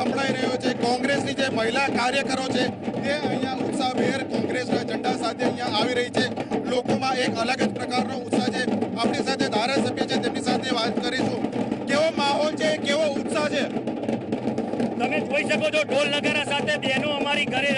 સંભળાઈ રહ્યો છે। કોંગ્રેસની જે મહિલા કાર્યકરો છે તે અહીંયા ઉત્સાહભેર કોંગ્રેસના ઝંડા સાથે અહીંયા આવી રહી છે। લોકોમાં એક અલગ જ પ્રકારનો ઉત્સાહ છે। આપણી સાથે ધારાસભ્ય છે, તેમની સાથે વાત કરીશું। કેવો માહોલ છે, કેવો ઉત્સાહ છે? તમે જોઈ શકો છો ઢોલ નગારા સાથે બહેનો અમારી ઘરે।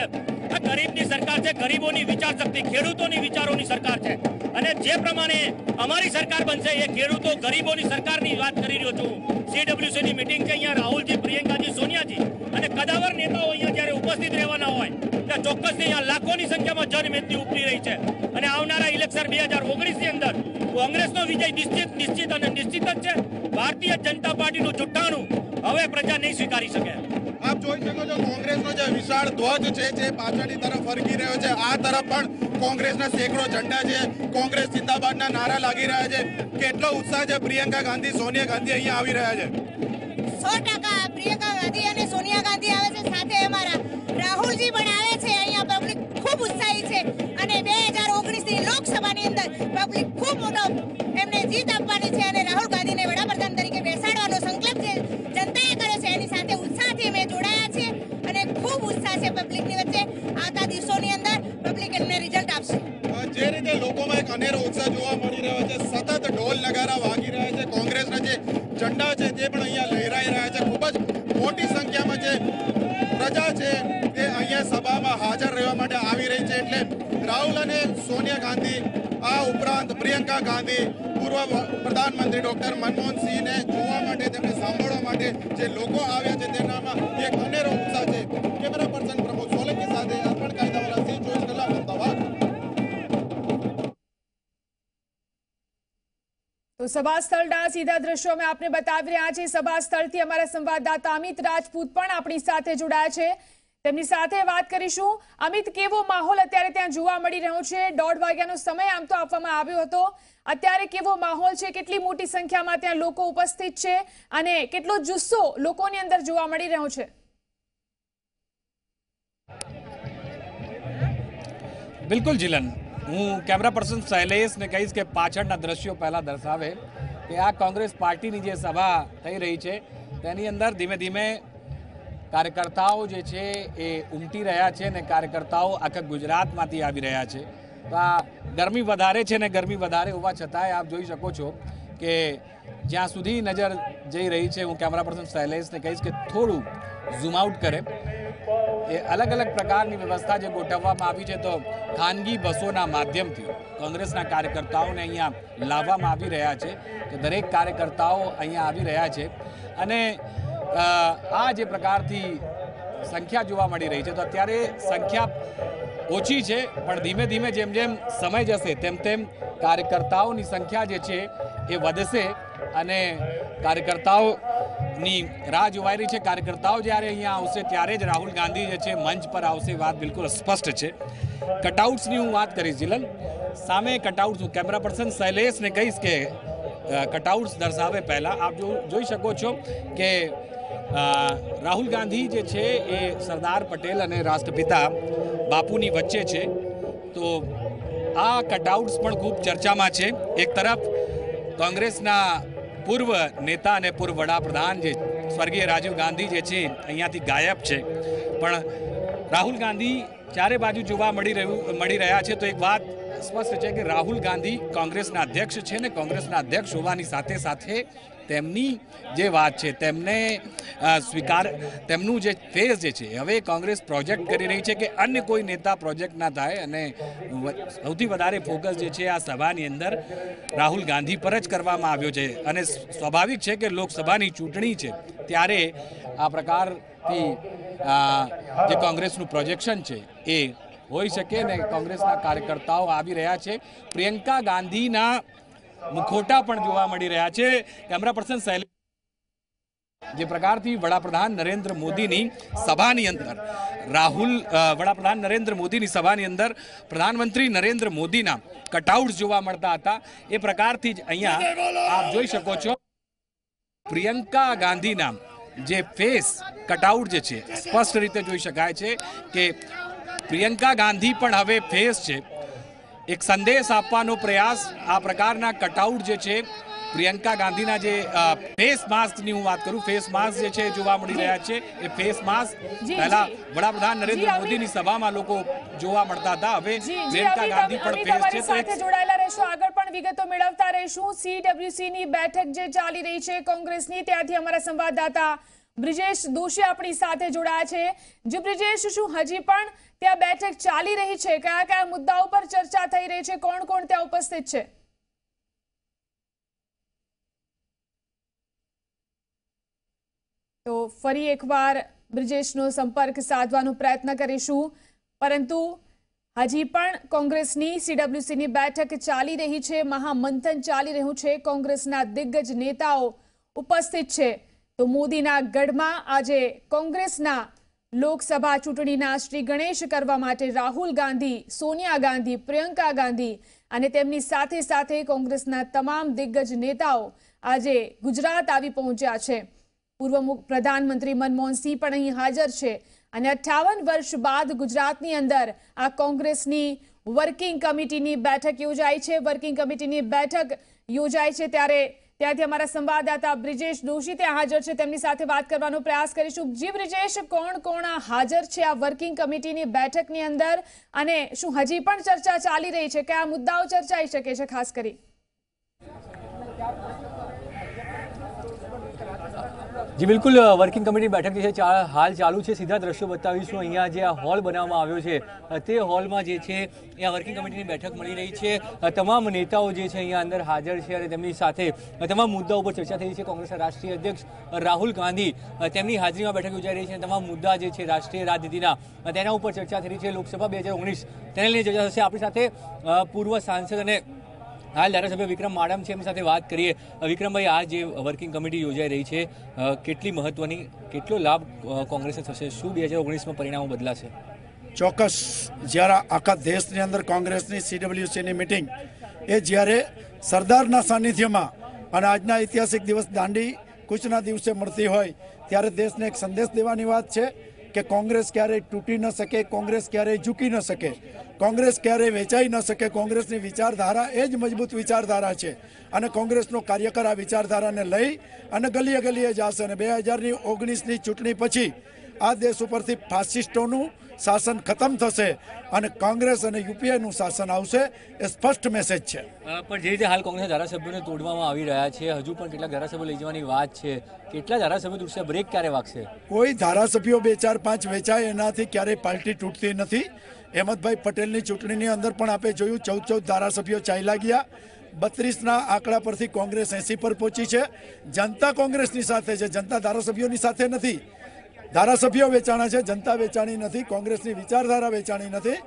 આ ગરીબની સરકાર છે, ગરીબોની વિચાર શક્તિ, ખેડૂતોની વિચારોની સરકાર છે અને જે પ્રમાણે અમારી સરકાર બનશે એ ખેડૂતો ગરીબોની સરકારની વાત કરી રહ્યો છું। CWCની મીટિંગ છે, અહીંયા રાહુલજી, પ્રિયંકાજી, સોનિયાજી અને કદાવર નેતાઓ અહીંયા જ્યારે ઉપસ્થિત રહેવાના હોય ત્યાં ચોક્કસથી અહીંયા લાખોની સંખ્યામાં જનમેદની ઉપડી રહી છે અને આવનારા ઇલેક્શન 2019ની અંદર કોંગ્રેસનો વિજય નિશ્ચિત અને નિશ્ચિત જ છે। ભારતીય જનતા પાર્ટીનું જુઠ્ઠાણું હવે પ્રજા નહીં સ્વીકારી શકે। આપ જોઈ શકો છો કોંગ્રેસનો જે વિશાળ ધ્વજ છે જે પાછળની તરફ ફરકી રહ્યો છે। આ તરફ પણ કોંગ્રેસના સેંકડો ઝંડા છે, કોંગ્રેસ જિંદાબાદના નારા લાગી રહ્યા છે। કેટલો ઉત્સાહ છે? પ્રિયંકા ગાંધી, સોનિયા ગાંધી અહીંયા આવી રહ્યા છે। 100% પ્રિયંકા ગાંધી અને સોનિયા ગાંધી આવે છે, સાથે અમારા રાહુલજી પણ આવે છે। અહીંયા પબ્લિક ખૂબ ઉત્સાહી છે અને 2019ની લોકસભાની અંદર પબ્લિક ખૂબ મોટો એમને જીત આપવાની છે અને રાહુલ ગાંધીને વડાપ્રધાન તરીકે બેસાડવાનો સંકલ્પ છે જનતાએ કર્યો છે। એની સાથે ઉત્સાહથી અમે જોડાયા છીએ અને ખૂબ ઉત્સાહ છે પબ્લિકની વચ્ચે। આવતા દિવસોની અંદર પબ્લિક એમને રિઝલ્ટ આપશે। જે રીતે લોકોમાં એક અનેરો ઉત્સાહ જોવા મળી રહ્યો છે, સતત ઢોલ નગારા વાગી રહ્યા છે, કોંગ્રેસના જે ઝંડા છે તે પણ અહીંયા લહેરાઈ રહ્યા છે। ખૂબ જ મોટી સંખ્યામાં જે પ્રજા છે તે અહીંયા સભામાં હાજર રહેવા માટે આવી રહી છે। એટલે રાહુલ અને સોનિયા ગાંધી, આ ઉપરાંત પ્રિયંકા ગાંધી, પૂર્વ પ્રધાનમંત્રી ડોક્ટર મનમોહન સિંહને જોવા માટે, તેમને સાંભળવા માટે જે લોકો આવ્યા છે તેનામાં એક અનેરો ઉત્સાહ છે। કેમેરા પર્સન પ્રમોદ સોલંકી સાથે અર્પણ કાયદાવાલા, સી 24 કલાક, અમદાવાદ। તો સભા સ્થળના સીધા દ્રશ્યો અમે આપને બતાવી રહ્યા છીએ। સભા સ્થળથી અમારા સંવાદદાતા અમિત રાજપૂત પણ આપણી સાથે જોડાયા છે, તેમની સાથે વાત કરીશું। અમિત, કેવો માહોલ અત્યારે ત્યાં જોવા મળી રહ્યો છે? 1:30 વાગ્યાનો સમય આમ તો આપવામાં આવ્યો હતો, અત્યારે કેવો માહોલ છે? કેટલી મોટી સંખ્યામાં ત્યાં લોકો ઉપસ્થિત છે અને કેટલો જુસ્સો લોકોની અંદર જોવા મળી રહ્યો છે? બિલકુલ જીલન, હું કેમેરા પર્સન શૈલેષને કહીશ કે પાછળના દ્રશ્યો પહેલાં દર્શાવે કે આ કોંગ્રેસ પાર્ટીની જે સભા થઈ રહી છે તેની અંદર ધીમે ધીમે કાર્યકર્તાઓ જે છે એ ઉમટી રહ્યા છે અને કાર્યકર્તાઓ આખા ગુજરાતમાંથી આવી રહ્યા છે। તો આ ગરમી વધારે છે ને ગરમી વધારે હોવા છતાંય આપ જોઈ શકો છો કે જ્યાં સુધી નજર જઈ રહી છે, હું કેમેરા પર્સન શૈલેષને કહીશ કે થોડું ઝૂમ આઉટ કરે। એ અલગ અલગ પ્રકારની વ્યવસ્થા જે ગોઠવવામાં આવી છે, તો ખાનગી બસોના માધ્યમથી કોંગ્રેસના કાર્યકર્તાઓને અહીંયા લાવવામાં આવી રહ્યા છે। તો દરેક કાર્યકર્તાઓ અહીંયા આવી રહ્યા છે અને આ જે પ્રકારથી સંખ્યા જોવા મળી રહી છે, તો અત્યારે સંખ્યા ઓછી છે પણ ધીમે ધીમે જેમ જેમ સમય જશે તેમ તેમ કાર્યકર્તાઓની સંખ્યા જે છે એ વધશે અને કાર્યકર્તાઓની રાહ જોવાઈ રહી છે। કાર્યકર્તાઓ જ્યારે અહીંયા આવશે ત્યારે જ રાહુલ ગાંધી જે છે મંચ પર આવશે, વાત બિલકુલ સ્પષ્ટ છે। કટઆઉટ્સની હું વાત કરીશ જીલન, સામે કટઆઉટ્સ, હું કેમેરા પર્સન શૈલેષને કહીશ કે કટઆઉટ્સ દર્શાવે પહેલાં આપ જોઈ શકો છો કે રાહુલ ગાંધી જે છે એ સરદાર પટેલ અને રાષ્ટ્રપિતા બાપુની વચ્ચે છે। તો આ કટઆઉટ્સ પણ ખૂબ ચર્ચામાં છે। એક તરફ કોંગ્રેસના પૂર્વ નેતા અને પૂર્વ વડાપ્રધાન જે સ્વર્ગીય રાજીવ ગાંધી જે છે અહીંયાથી ગાયબ છે, પણ રાહુલ ગાંધી ચારે બાજુ જોવા મળી રહ્યા છે। તો એક વાત સ્પષ્ટ છે કે રાહુલ ગાંધી કોંગ્રેસના અધ્યક્ષ છે ને કોંગ્રેસના અધ્યક્ષ હોવાની સાથે સાથે તેમની જે વાત છે તેમને તેમનું જે ફેઝ જે છે હવે કોંગ્રેસ પ્રોજેક્ટ કરી રહી છે કે અન્ય કોઈ નેતા પ્રોજેક્ટ ના થાય અને સૌથી વધારે ફોકસ જે છે આ સભાની અંદર રાહુલ ગાંધી પર જ કરવામાં આવ્યો છે। અને સ્વાભાવિક છે કે લોકસભાની ચૂંટણી છે ત્યારે આ પ્રકારથી જે કોંગ્રેસનું પ્રોજેક્શન છે એ હોઈ શકે ને કોંગ્રેસના કાર્યકર્તાઓ આવી રહ્યા છે। પ્રિયંકા ગાંધીના મુખોટા પણ જોવા મળી રહ્યા છે। કેમેરા પર્સન શૈલેષ, જે પ્રકારથી વડાપ્રધાન નરેન્દ્ર મોદીની સભાની અંદર વડાપ્રધાન નરેન્દ્ર મોદીની સભાની અંદર પ્રધાનમંત્રી નરેન્દ્ર મોદીના કટઆઉટ્સ જોવા મળતા હતા, એ પ્રકારથી જ અહીંયા આપ જોઈ શકો છો પ્રિયંકા ગાંધીના જે ફેસ કટઆઉટ જે છે સ્પષ્ટ રીતે જોઈ શકાય છે કે પ્રિયંકા ગાંધી પણ હવે ફેસ છે। એક સંદેશ આપવાનો પ્રયાસ આ પ્રકારના કટઆઉટ જે છે પ્રિયંકા ગાંધીના જે ફેસ માસ્કની હું વાત કરું, ફેસ માસ્ક જે છે જોવા મળી રહ્યા છે. એ ફેસ માસ્ક પહેલા વડાપ્રધાન નરેન્દ્ર મોદીની સભામાં લોકો જોવા મળતા હતા. હવે પ્રિયંકા ગાંધી પણ ફેસ છે. સાથે જોડાયેલા રહેશો, આગળ પણ વિગતો મેળવતા રહીશું. CWC ની બેઠક જે ચાલી રહી છે કોંગ્રેસની, ત્યાંથી અમારા સંવાદદાતા બ્રિજેશ દોશી આપણી સાથે જોડાયા છે. જે બ્રિજેશ, શું હજી પણ ત્યાં બેઠક ચાલી રહી છે? કયા કયા મુદ્દાઓ પર ચર્ચા થઈ રહી છે? કોણ કોણ ત્યાં ઉપસ્થિત છે? તો ફરી એકવાર બ્રિજેશનો સંપર્ક સાધવાનો પ્રયત્ન કરીશું, પરંતુ હજી પણ કોંગ્રેસની CWCની બેઠક ચાલી રહી છે, મહામંથન ચાલી રહ્યું છે. કોંગ્રેસના દિગ્ગજ નેતાઓ ઉપસ્થિત છે. તો મોદીના ગઢમાં આજે કોંગ્રેસના લોકસભા ચૂંટણીના શ્રી ગણેશ કરવા માટે રાહુલ ગાંધી, સોનિયા ગાંધી, પ્રિયંકા ગાંધી અને તેમની સાથે સાથે કોંગ્રેસના તમામ દિગ્ગજ નેતાઓ આજે ગુજરાત આવી પહોંચ્યા છે. પૂર્વ પ્રધાનમંત્રી મનમોહન સિંહ પણ અહીં હાજર છે અને 58 વર્ષ બાદ ગુજરાતની અંદર આ કોંગ્રેસની વર્કિંગ કમિટીની બેઠક યોજાઈ છે. વર્કિંગ કમિટીની બેઠક યોજાઈ છે ત્યારે ત્યાંથી અમારા સંવાદદાતા બ્રિજેશ દોશી ત્યાં હાજર છે, તેમની સાથે વાત કરવાનો પ્રયાસ કરીશું. જી બ્રિજેશ, કોણ કોણ હાજર છે આ વર્કિંગ કમિટીની બેઠકની અંદર અને શું હજી પણ ચર્ચા ચાલી રહી છે? કયા મુદ્દાઓ ચર્ચાઈ શકે છે ખાસ કરી? જી બિલકુલ, વર્કિંગ કમિટી બેઠક જે છે હાલ ચાલુ છે. સીધા દ્રશ્યો બતાવીશું. અહીંયા જે આ હોલ બનાવવામાં આવ્યો છે તે હોલમાં જે છે અહીંયા વર્કિંગ કમિટીની બેઠક મળી રહી છે. તમામ નેતાઓ જે છે અહીંયા અંદર હાજર છે અને તેમની સાથે તમામ મુદ્દાઓ ઉપર ચર્ચા થઈ રહી છે. કોંગ્રેસના રાષ્ટ્રીય અધ્યક્ષ રાહુલ ગાંધી તેમની હાજરીમાં બેઠક યોજાઈ રહી છે. તમામ મુદ્દા જે છે રાષ્ટ્રીય રાજનીતિના તેના ઉપર ચર્ચા થઈ રહી છે. લોકસભા 2019 તેને લઈને ચર્ચા થશે. આપણી સાથે પૂર્વ સાંસદ અને હાલ ધારાસભ્ય વિક્રમ માડમ છે, એમની સાથે વાત કરીએ. વિક્રમભાઈ, આ જે વર્કિંગ કમિટી યોજાઈ રહી છે કેટલી મહત્વની, કેટલો લાભ કોંગ્રેસને થશે? શું 2019માં પરિણામો બદલાશે? ચોક્કસ. જ્યારે આખા દેશની અંદર કોંગ્રેસની CWCની મિટિંગ એ જ્યારે સરદારના સાનિધ્યમાં અને આજના ઐતિહાસિક દિવસ દાંડી કૂચના દિવસે મળતી હોય ત્યારે દેશને એક સંદેશ દેવાની વાત છે કે કોંગ્રેસ ક્યારેય તૂટી ન શકે, કોંગ્રેસ ક્યારેય ઝૂકી ન શકે, કોંગ્રેસ ક્યારેય વેચાઈ ન શકે. કોંગ્રેસની વિચારધારા એ જ મજબૂત વિચારધારા છે અને કોંગ્રેસનો કાર્યકર આ વિચારધારાને લઈ અને ગલીએ ગલીએ જશે. અને 2019ની ચૂંટણી પછી આ દેશ ઉપરથી ફાસિસ્ટોનું શાસન ખતમ થશે અને કોંગ્રેસ અને UPAનું શાસન આવશે. એ સ્પષ્ટ મેસેજ છે. પણ જે રીતે હાલ કોંગ્રેસના ધારાસભ્યોને તોડવામાં આવી રહ્યા છે, હજુ પણ કેટલાક ધારાસભ્યો લઈ જવાની વાત છે. કેટલા ધારાસભ્યો તૂટશે? બ્રેક ક્યારે વાગશે? કોઈ ધારાસભ્યો 2, 4, 5 વેચાય એનાથી ક્યારેય પાર્ટી તૂટતી નથી. અહેમદભાઈ પટેલની ચૂંટણીની અંદર પણ આપણે જોયું 14 ધારાસભ્યો ચાલ્યા ગયા. 32ના આંકડા પરથી કોંગ્રેસ 80 પર પહોંચી છે. જનતા કોંગ્રેસની સાથે છે, જનતા ધારાસભ્યોની સાથે નથી. ધારાસભ્યો વેચાણા છે, જનતા વેચાણી નથી, કોંગ્રેસની વિચારધારા વેચાણી નથી.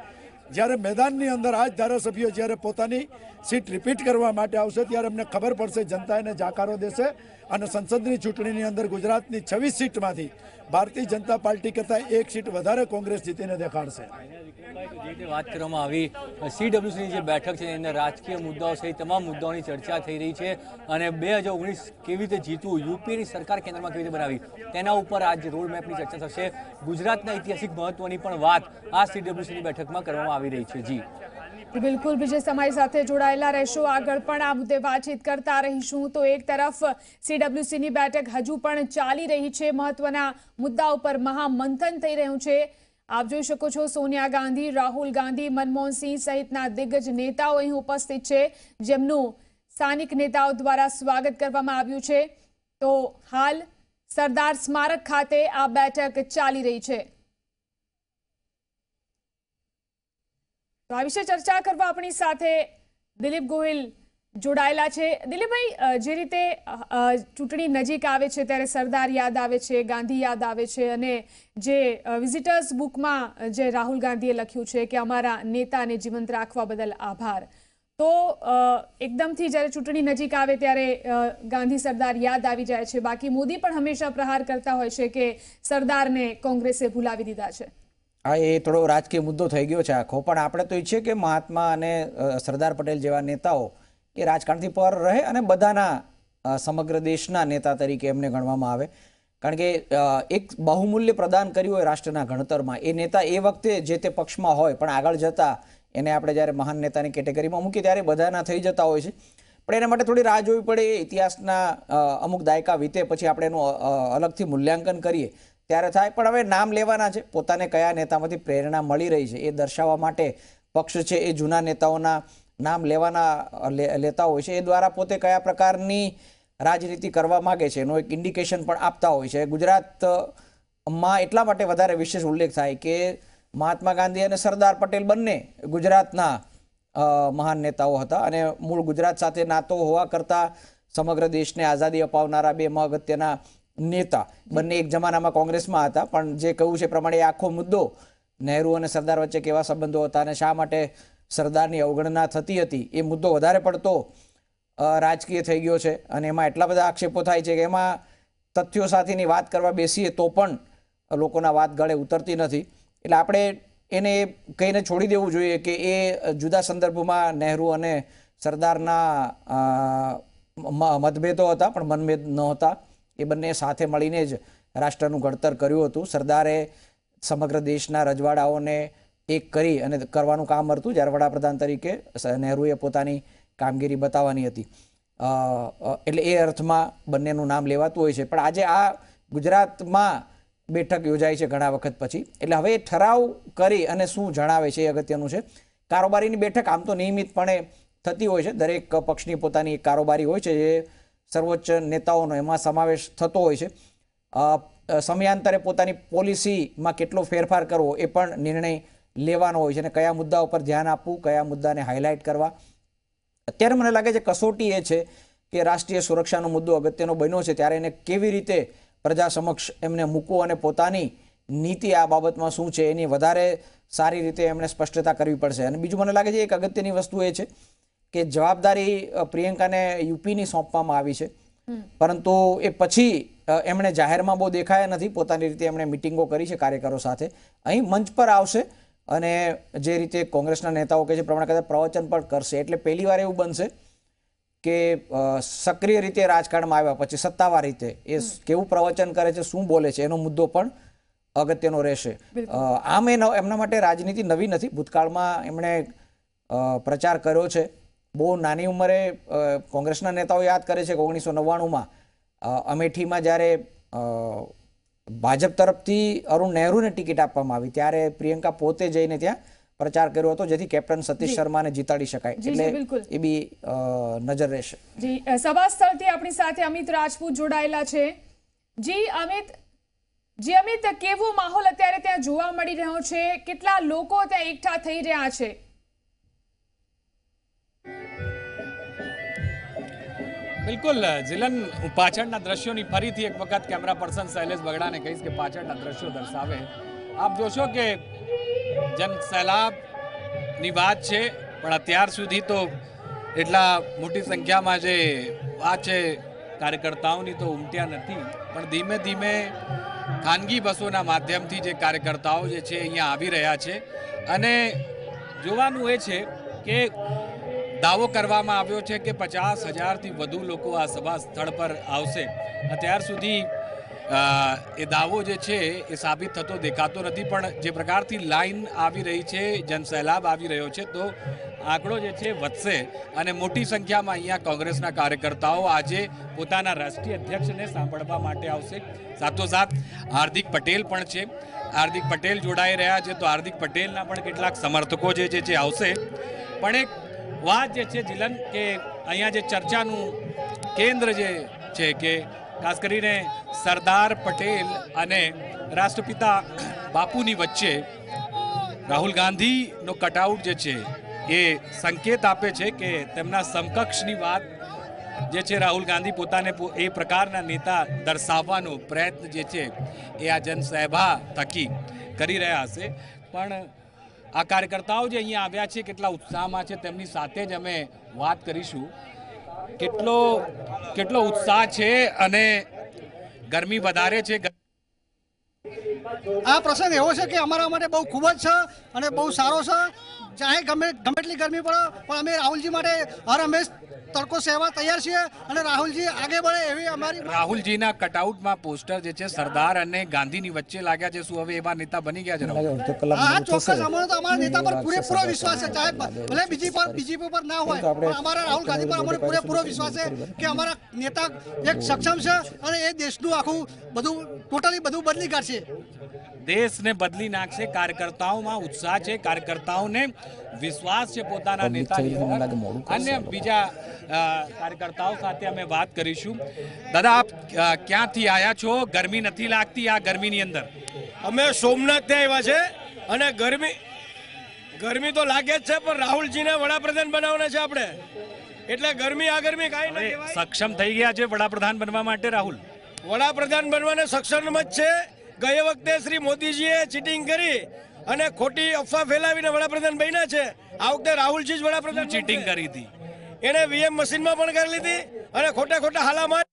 જ્યારે મેદાનની અંદર આ જ ધારાસભ્યો જ્યારે પોતાની સીટ રિપીટ કરવા માટે આવશે ત્યારે અમને ખબર પડશે, જનતા એને જાકારો દેશે અને સંસદની ચૂંટણીની અંદર ગુજરાતની 26 સીટમાંથી ભારતીય જનતા પાર્ટી કરતાં 1 સીટ વધારે કોંગ્રેસ જીતીને દેખાડશે. જે રીતે વાત કરવામાં આવી, CWCની જે બેઠક છે એના રાજકીય મુદ્દાઓ સહિત તમામ મુદ્દાઓની ચર્ચા થઈ રહી છે અને 2019 કેવી રીતે જીતવું, UPAની સરકાર કેન્દ્રમાં કેવી રીતે બનાવી તેના ઉપર આજ રોડમેપની ચર્ચા થશે. ગુજરાતના ઐતિહાસિક મહત્વની પણ વાત આ CWCની બેઠકમાં કરવામાં આવી રહી છે. જી બિલકુલ, બીજે સમય સાથે જોડાયેલા રહેશો, આગળ પણ આ મુદ્દે વાતચીત કરતા રહીશું. તો એક તરફ CWCની બેઠક હજુ પણ ચાલી રહી છે, મહત્વના મુદ્દા ઉપર મહામંથન થઈ રહ્યું છે. આપ જોઈ શકો છો, સોનિયા ગાંધી, રાહુલ ગાંધી, મનમોહન સિંહ સહિતના દિગ્ગજ નેતાઓ અહીં ઉપસ્થિત છે, જેમનું સ્થાનિક નેતાઓ દ્વારા સ્વાગત કરવામાં આવ્યું છે. તો હાલ સરદાર સ્મારક ખાતે આ બેઠક ચાલી રહી છે. તો આ વિશે ચર્ચા કરવા આપણી સાથે દિલીપ ગોહિલ જોડાયેલા છે. દિલીપભાઈ, જે રીતે ચૂંટણી નજીક આવે છે ત્યારે સરદાર યાદ આવે છે, ગાંધી યાદ આવે છે અને જે વિઝિટર્સ બુકમાં જે રાહુલ ગાંધીએ લખ્યું છે કે અમારા નેતાને જીવંત રાખવા બદલ આભાર, તો એકદમથી જ્યારે ચૂંટણી નજીક આવે ત્યારે ગાંધી સરદાર યાદ આવી જાય છે. બાકી મોદી પણ હંમેશા પ્રહાર કરતા હોય છે કે સરદારને કોંગ્રેસે ભૂલાવી દીધા છે. હા, એ થોડો રાજકીય મુદ્દો થઈ ગયો છે આખો, પણ આપણે તો ઈચ્છીએ કે મહાત્મા અને સરદાર પટેલ જેવા નેતાઓ એ રાજકારણથી પર રહે અને બધાના સમગ્ર દેશના નેતા તરીકે એમને ગણવામાં આવે. કારણ કે એક બહુમૂલ્ય પ્રદાન કર્યું હોય રાષ્ટ્રના ઘડતરમાં એ નેતા એ વખતે જે તે પક્ષમાં હોય, પણ આગળ જતા એને આપણે જ્યારે મહાન નેતાની કેટેગરીમાં મૂકીએ ત્યારે બધાના થઈ જતા હોય છે. પણ એના માટે થોડી રાહ જોવી પડે. ઇતિહાસના અમુક દાયકા વીતે પછી આપણે એનું અલગથી મૂલ્યાંકન કરીએ ત્યારે થાય. પણ હવે નામ લેવાના છે, પોતાને કયા નેતામાંથી પ્રેરણા મળી રહી છે એ દર્શાવવા માટે પક્ષ છે એ જૂના નેતાઓના નામ લેતા હોય છે. એ દ્વારા પોતે કયા પ્રકારની રાજનીતિ કરવા માગે છે એનો એક ઇન્ડિકેશન પણ આપતા હોય છે. ગુજરાતમાં એટલા માટે વધારે વિશેષ ઉલ્લેખ થાય કે મહાત્મા ગાંધી અને સરદાર પટેલ બંને ગુજરાતના મહાન નેતાઓ હતા અને મૂળ ગુજરાત સાથે નાતો હોવા કરતાં સમગ્ર દેશને આઝાદી અપાવનારા બે અગત્યના નેતા બંને એક જમાનામાં કોંગ્રેસમાં હતા. પણ જે કહ્યું છે પ્રમાણે આખો મુદ્દો નહેરુ અને સરદાર વચ્ચે કેવા સંબંધો હતા અને શા માટે સરદારની અવગણના થતી હતી એ મુદ્દો વધારે પડતો રાજકીય થઈ ગયો છે. અને એમાં એટલા બધા આક્ષેપો થાય છે કે એમાં તથ્યો સાથેની વાત કરવા બેસીએ તો પણ લોકોના વાત ગળે ઉતરતી નથી. એટલે આપણે એને કહીને છોડી દેવું જોઈએ કે એ જુદા સંદર્ભમાં નહેરુ અને સરદારના મતભેદો હતા પણ મનભેદ નહોતા. એ બંને સાથે મળીને જ રાષ્ટ્રનું ઘડતર કર્યું હતું. સરદારે સમગ્ર દેશના રજવાડાઓને એક કરી અને કરવાનું કામ હતું, જ્યારે વડાપ્રધાન તરીકે નહેરુએ પોતાની કામગીરી બતાવવાની હતી. એટલે એ અર્થમાં બંનેનું નામ લેવાતું હોય છે. પણ આજે આ ગુજરાતમાં બેઠક યોજાઈ છે ઘણા વખત પછી, એટલે હવે એ ઠરાવ કરી અને શું જણાવે છે એ અગત્યનું છે. કારોબારીની બેઠક આમ તો નિયમિતપણે થતી હોય છે, દરેક પક્ષની પોતાની એક કારોબારી હોય છે જે સર્વોચ્ચ નેતાઓનો એમાં સમાવેશ થતો હોય છે. સમયાંતરે પોતાની પોલિસીમાં કેટલો ફેરફાર કરવો એ પણ નિર્ણય લેવાનો હોય છે અને કયા મુદ્દા ઉપર ધ્યાન આપવું, કયા મુદ્દાને હાઇલાઇટ કરવા. અત્યારે મને લાગે છે કસોટી એ છે કે રાષ્ટ્રીય સુરક્ષાનો મુદ્દો અગત્યનો બન્યો છે ત્યારે એને કેવી રીતે પ્રજા સમક્ષ એમને મૂકવું અને પોતાની નીતિ આ બાબતમાં શું છે એની વધારે સારી રીતે એમણે સ્પષ્ટતા કરવી પડશે. અને બીજું મને લાગે છે એક અગત્યની વસ્તુ એ છે કે જવાબદારી પ્રિયંકાને યુપીની સોંપવામાં આવી છે, પરંતુ એ પછી એમણે જાહેરમાં બહુ દેખાયા નથી. પોતાની રીતે એમણે મિટિંગો કરી છે કાર્યકરો સાથે. અહીં મંચ પર આવશે અને જે રીતે કોંગ્રેસના નેતાઓ કહે છે પ્રમાણે કદાચ પ્રવચન પણ કરશે. એટલે પહેલી વાર એવું બનશે કે સક્રિય રીતે રાજકારણમાં આવ્યા પછી સત્તાવાર રીતે એ કેવું પ્રવચન કરે છે, શું બોલે છે એનો મુદ્દો પણ અગત્યનો રહેશે. આમ એમના માટે રાજનીતિ નવી નથી. ભૂતકાળમાં એમણે પ્રચાર કર્યો છે. બહુ નાની ઉંમરે કોંગ્રેસના નેતાઓ યાદ કરે છે કે 1999માં અમેઠીમાં જ્યારે ભાજપ તરફથી અરુણ નહેરુને ટિકિટ આપવામાં આવી ત્યારે પ્રિયંકા પોતે જઈને ત્યાં પ્રચાર કર્યો હતો જેથી કેપ્ટન સતીશ શર્માને જીતાડી શકાય. એટલે એ બી નજર રહેશે. જી, સભા સ્થળથી આપણી સાથે અમિત રાજપૂત જોડાયેલા છે. જી અમિત, કેવો માહોલ અત્યારે ત્યાં જોવા મળી રહ્યો છે? કેટલા લોકો ત્યાં એકઠા થઈ રહ્યા છે? બિલકુલ જીલન, હું પાછળના દ્રશ્યોની ફરીથી એક વખત કેમેરા પર્સન શૈલેષ બગડાને કહીશ કે પાછળના દ્રશ્યો દર્શાવે. આપ જોશો કે જન સૈલાબની વાત છે પણ અત્યાર સુધી તો એટલા મોટી સંખ્યામાં જે વાત છે કાર્યકર્તાઓની તો ઉમટ્યા નથી, પણ ધીમે ધીમે ખાનગી બસોના માધ્યમથી જે કાર્યકર્તાઓ જે છે અહીંયા આવી રહ્યા છે. અને જોવાનું એ છે કે દાવો કરવામાં આવ્યો છે કે 50,000થી વધુ લોકો આ સભા સ્થળ પર આવશે. અત્યાર સુધી એ દાવો જે છે એ સાબિત થતો દેખાતો નથી, પણ જે પ્રકારથી લાઈન આવી રહી છે, જનસૈલાબ આવી રહ્યો છે, તો આંકડો જે છે વધશે અને મોટી સંખ્યામાં અહીંયા કોંગ્રેસના કાર્યકર્તાઓ આજે પોતાના રાષ્ટ્રીય અધ્યક્ષને સાંભળવા માટે આવશે. સાથોસાથ હાર્દિક પટેલ પણ છે. હાર્દિક પટેલ જોડાઈ રહ્યા છે, તો હાર્દિક પટેલના પણ કેટલાક સમર્થકો જે છે આવશે. પણ એક વાત જે છે જીલન કે અહીંયા જે ચર્ચાનું કેન્દ્ર જે છે કે ખાસ કરીને સરદાર પટેલ અને રાષ્ટ્રપિતા બાપુની વચ્ચે રાહુલ ગાંધીનો કટઆઉટ જે છે એ સંકેત આપે છે કે તેમના સમકક્ષની વાત જે છે રાહુલ ગાંધી પોતાને એ પ્રકારના નેતા દર્શાવવાનો પ્રયત્ન જે છે એ આ જનસભા થકી કરી રહ્યા હશે. પણ આ કાર્યકર્તાઓ જે અહીંયા આવ્યા છે કેટલા ઉત્સાહમાં છે તેમની સાથે જ અમે વાત કરીશું. કેટલો ઉત્સાહ છે અને ગરમી વધારે છે. આ પ્રસંગ એવો છે કે અમારા માટે બહુ ખૂબ જ છે અને બહુ સારો છે. ચાહે ગમે એટલી ગરમી પડે પણ અમે રાહુલજી માટે હર હંમેશ તડકો સહેવા તૈયાર છીએ અને રાહુલજી આગે बढ़े એવી અમારી. રાહુલજીના કટઆઉટમાં પોસ્ટર જે છે સરદાર અને ગાંધીની વચ્ચે લાગ્યા છે. શું હવે એવા નેતા બની ગયા છે? હા, ચોક્કસ. અમારો તો અમારા નેતા પર પૂરેપૂરો વિશ્વાસ છે. ચાહે ભલે બીજીપી પર ના હોય પણ અમારા રાહુલ ગાંધી પર અમારો પૂરેપૂરો વિશ્વાસ છે કે અમારા નેતા એક સક્ષમ છે અને એ દેશનું આખું બધું ટોટલી બધું બદલી કાઢશે. દેશને બદલી નાખશે. કાર્યકર્તાઓમાં ઉત્સાહ છે, કાર્યકર્તાઓને વિશ્વાસ છે પોતાના નેતાની અંદર. અન્ય બીજા કાર્યકર્તાઓ સાથે અમે વાત કરીશું. દાદા, આપ ક્યાંથી આવ્યા છો? ગરમી નથી લાગતી આ ગરમીની અંદર? અમે સોમનાથથી આવ્યા છે અને ગરમી તો લાગે જ છે પણ રાહુલજીને વડાપ્રધાન બનાવવાના છે આપણે, એટલે ગરમી આ ગરમી કાંઈ નથી. સક્ષમ થઈ ગયા છે વડાપ્રધાન બનવા માટે રાહુલ? વડાપ્રધાન બનવાને સક્ષમ જ છે. ગયે વખતે શ્રી મોદીજીએ ચીટિંગ કરી અને ખોટી અફવા ફેલાવીને વડાપ્રધાન બન્યા છે. આ વખતે રાહુલજી જ વડાપ્રધાન. ચીટિંગ કરી હતી? એને વીએમ મશીનમાં પણ કરી લીધી અને ખોટા હાલામાં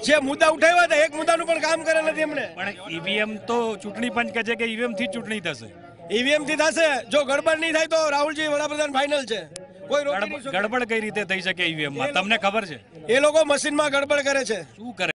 જે મુદ્દા ઉઠાવ્યા હતા એક મુદ્દાનું પણ કામ કરે નથી એમણે. પણ ઈવીએમ તો ચૂંટણી પંચ કહે છે કે ઈવીએમ થી ચૂંટણી થશે. ઈવીએમ થી થશે. જો ગડબડ નહીં થાય તો રાહુલજી વડાપ્રધાન ફાઇનલ છે. કોઈ ગડબડ કઈ રીતે થઈ શકે ઈવીએમ માં? તમને ખબર છે? એ લોકો મશીનમાં ગડબડ કરે છે. શું કરે?